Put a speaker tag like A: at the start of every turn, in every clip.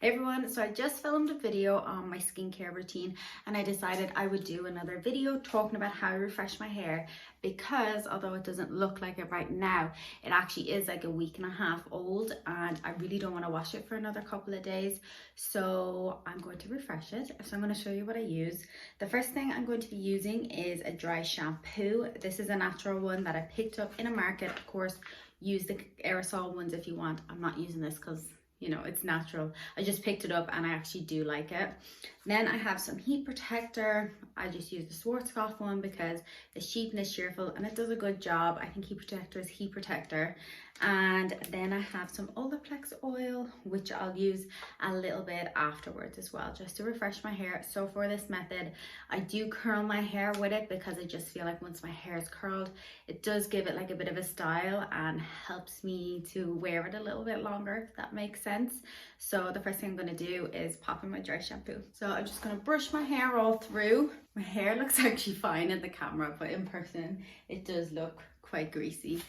A: Hey everyone, so I just filmed a video on my skincare routine and I decided I would do another video talking about how I refresh my hair because although it doesn't look like it right now, it actually is like a week and a half old and I really don't want to wash it for another couple of days. So I'm going to refresh it. So I'm going to show you what I use. The first thing I'm going to be using is a dry shampoo. This is a natural one that I picked up in a market. Of course, use the aerosol ones if you want. I'm not using this because it's natural. I just picked it up and I actually do like it. Then I have some heat protector. I just use the Schwarzkopf one because it's cheap and it's cheerful and it does a good job. I think heat protector is heat protector. And then I have some Olaplex oil, which I'll use a little bit afterwards as well, just to refresh my hair. So for this method, I do curl my hair with it because I just feel like once my hair is curled, it does give it like a bit of a style and helps me to wear it a little bit longer, if that makes sense. So the first thing I'm going to do is pop in my dry shampoo. So I'm just going to brush my hair all through. My hair looks actually fine in the camera, but in person it does look quite greasy.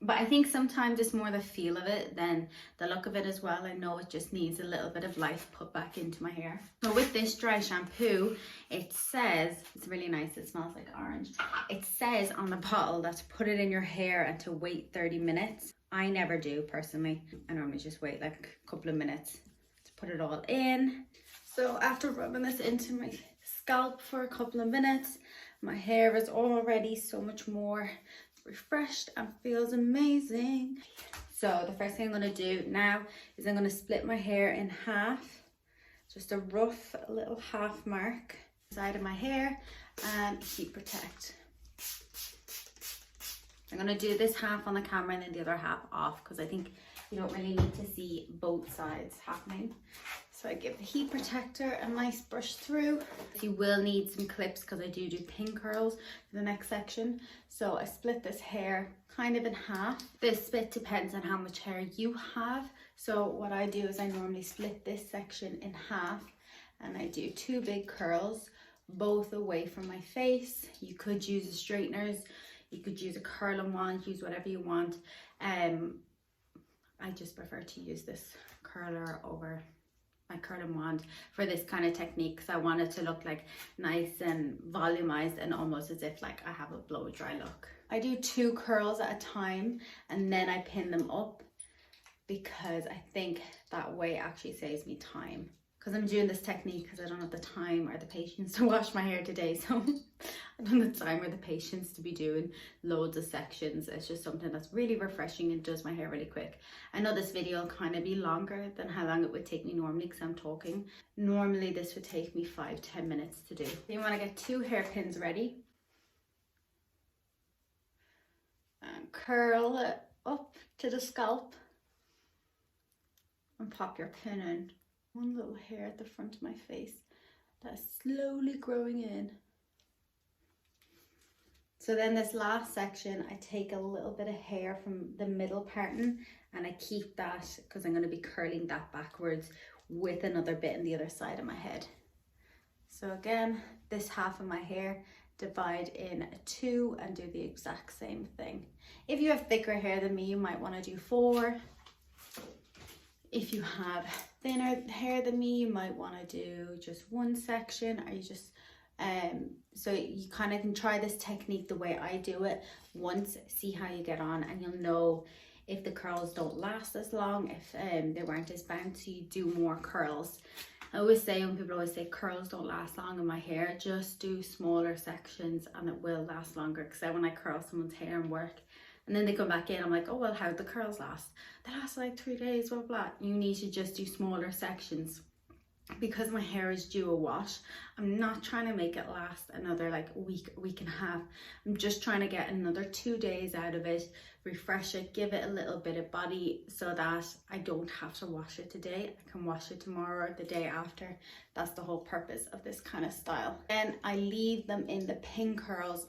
A: But I think sometimes it's more the feel of it than the look of it as well. I know it just needs a little bit of life put back into my hair. So with this dry shampoo, it says, it's really nice, it smells like orange. It says on the bottle that to put it in your hair and to wait 30 minutes. I never do personally. I normally just wait like a couple of minutes to put it all in. So after rubbing this into my scalp for a couple of minutes, my hair is already so much more refreshed and feels amazing. So the first thing I'm going to do now is I'm going to split my hair in half, just a rough little half mark side of my hair, and heat protect. I'm going to do this half on the camera and then the other half off because I think you don't really need to see both sides happening. So I give the heat protector a nice brush through. You will need some clips because I do pin curls for the next section. So I split this hair kind of in half. This split depends on how much hair you have. So what I do is I normally split this section in half and I do two big curls, both away from my face. You could use the straighteners, you could use a curling wand, use whatever you want. I just prefer to use this curler over my curling wand for this kind of technique because I want it to look like nice and volumized and almost as if like I have a blow dry look. I do two curls at a time and then I pin them up because I think that way actually saves me time. Because I'm doing this technique because I don't have the time or the patience to wash my hair today, so I don't have the time or the patience to be doing loads of sections. It's just something that's really refreshing and does my hair really quick. I know this video will kind of be longer than how long it would take me normally because I'm talking. Normally this would take me 5-10 minutes to do. You want to get two hairpins ready and curl it up to the scalp and pop your pin in. One little hair at the front of my face that's slowly growing in. So then this last section, I take a little bit of hair from the middle parting and I keep that because I'm going to be curling that backwards with another bit on the other side of my head. So again, this half of my hair, divide in two and do the exact same thing. If you have thicker hair than me, you might want to do 4. If you have thinner hair than me, you might want to do just one section, or you just so you kind of can try this technique the way I do it once, see how you get on, and you'll know if the curls don't last as long, if they weren't as bouncy, you do more curls. I always say, when people always say curls don't last long in my hair, just do smaller sections and it will last longer. Because when I curl someone's hair in work and then they come back in, I'm like, oh well, how'd the curls last? They last like 3 days, blah blah. You need to just do smaller sections. Because my hair is due a wash, I'm not trying to make it last another like week and a half. I'm just trying to get another 2 days out of it, refresh it, give it a little bit of body so that I don't have to wash it today. I can wash it tomorrow or the day after. That's the whole purpose of this kind of style. And I leave them in the pin curls.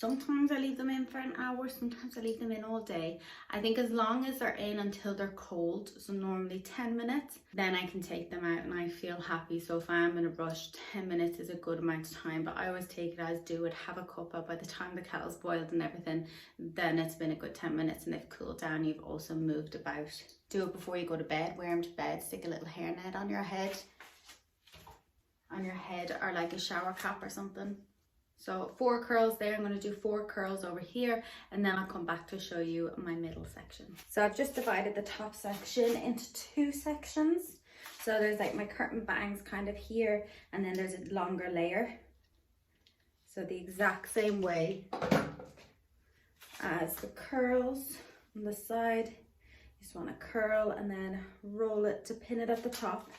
A: Sometimes I leave them in for an hour, sometimes I leave them in all day. I think as long as they're in until they're cold, so normally 10 minutes, then I can take them out and I feel happy. So if I am in a rush, 10 minutes is a good amount of time, but I always take it as do it, have a cuppa. By the time the kettle's boiled and everything, then it's been a good 10 minutes and they've cooled down. You've also moved about. Do it before you go to bed, wear them to bed, stick a little hairnet on your head. Or like a shower cap or something. So 4 curls there. I'm going to do 4 curls over here and then I'll come back to show you my middle section. So I've just divided the top section into 2 sections. So there's like my curtain bangs kind of here and then there's a longer layer. So the exact same way as the curls on the side. You just want to curl and then roll it to pin it at the top.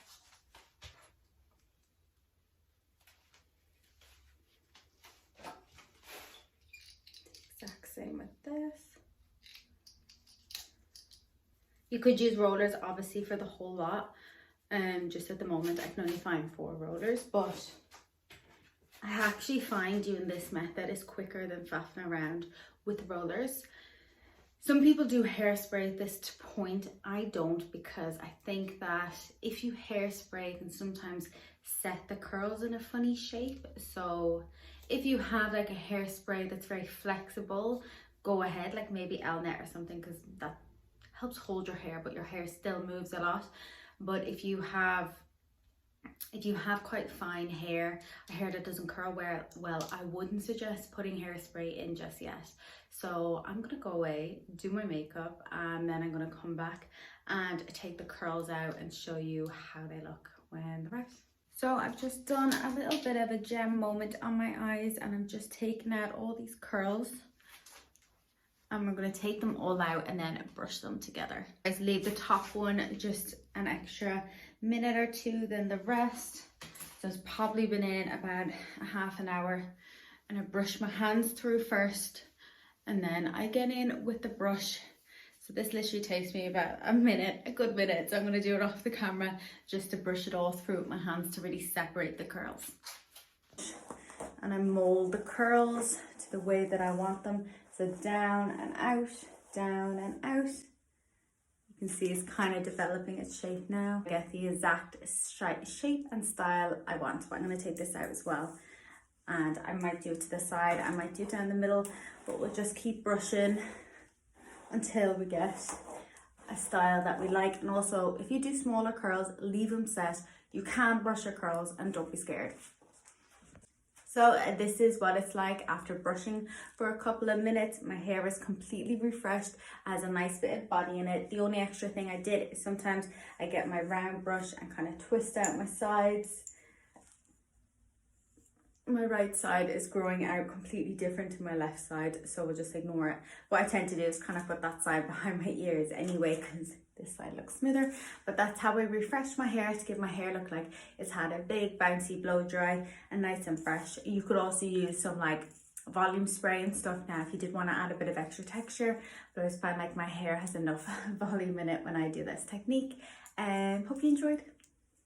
A: Same with this. You could use rollers obviously for the whole lot. Just at the moment I can only find 4 rollers, but I actually find doing this method is quicker than faffing around with rollers. Some people do hairspray this to point. I don't, because I think that if you hairspray it can sometimes set the curls in a funny shape. So if you have like a hairspray that's very flexible, go ahead, like maybe Elnet or something, because that helps hold your hair, but your hair still moves a lot. But if you have quite fine hair, a hair that doesn't curl well, I wouldn't suggest putting hairspray in just yet. So I'm gonna go away, do my makeup, and then I'm gonna come back and take the curls out and show you how they look when they're out. So I've just done a little bit of a gem moment on my eyes and I'm just taking out all these curls. And we're going to take them all out and then brush them together. Guys, leave the top one just an extra minute or 2 than the rest. So it's probably been in about a half an hour. And I brush my hands through first and then I get in with the brush. So this literally takes me about a good minute. So I'm going to do it off the camera just to brush it all through with my hands to really separate the curls. And I mold the curls to the way that I want them. So down and out, down and out. You can see it's kind of developing its shape now. I get the exact shape and style I want. But I'm going to take this out as well. And I might do it to the side, I might do it down the middle, but we'll just keep brushing until we get a style that we like. And also, if you do smaller curls, leave them set. You can brush your curls and don't be scared. So this is what it's like after brushing for a couple of minutes. My hair is completely refreshed, has a nice bit of body in it. The only extra thing I did is sometimes I get my round brush and kind of twist out my sides. My right side is growing out completely different to my left side, so we'll just ignore it. What I tend to do is kind of put that side behind my ears anyway, because this side looks smoother. But that's how I refresh my hair, to give my hair look like it's had a big bouncy blow dry and nice and fresh. You could also use some like volume spray and stuff now if you did want to add a bit of extra texture, but I just find like my hair has enough volume in it when I do this technique. Hope you enjoyed.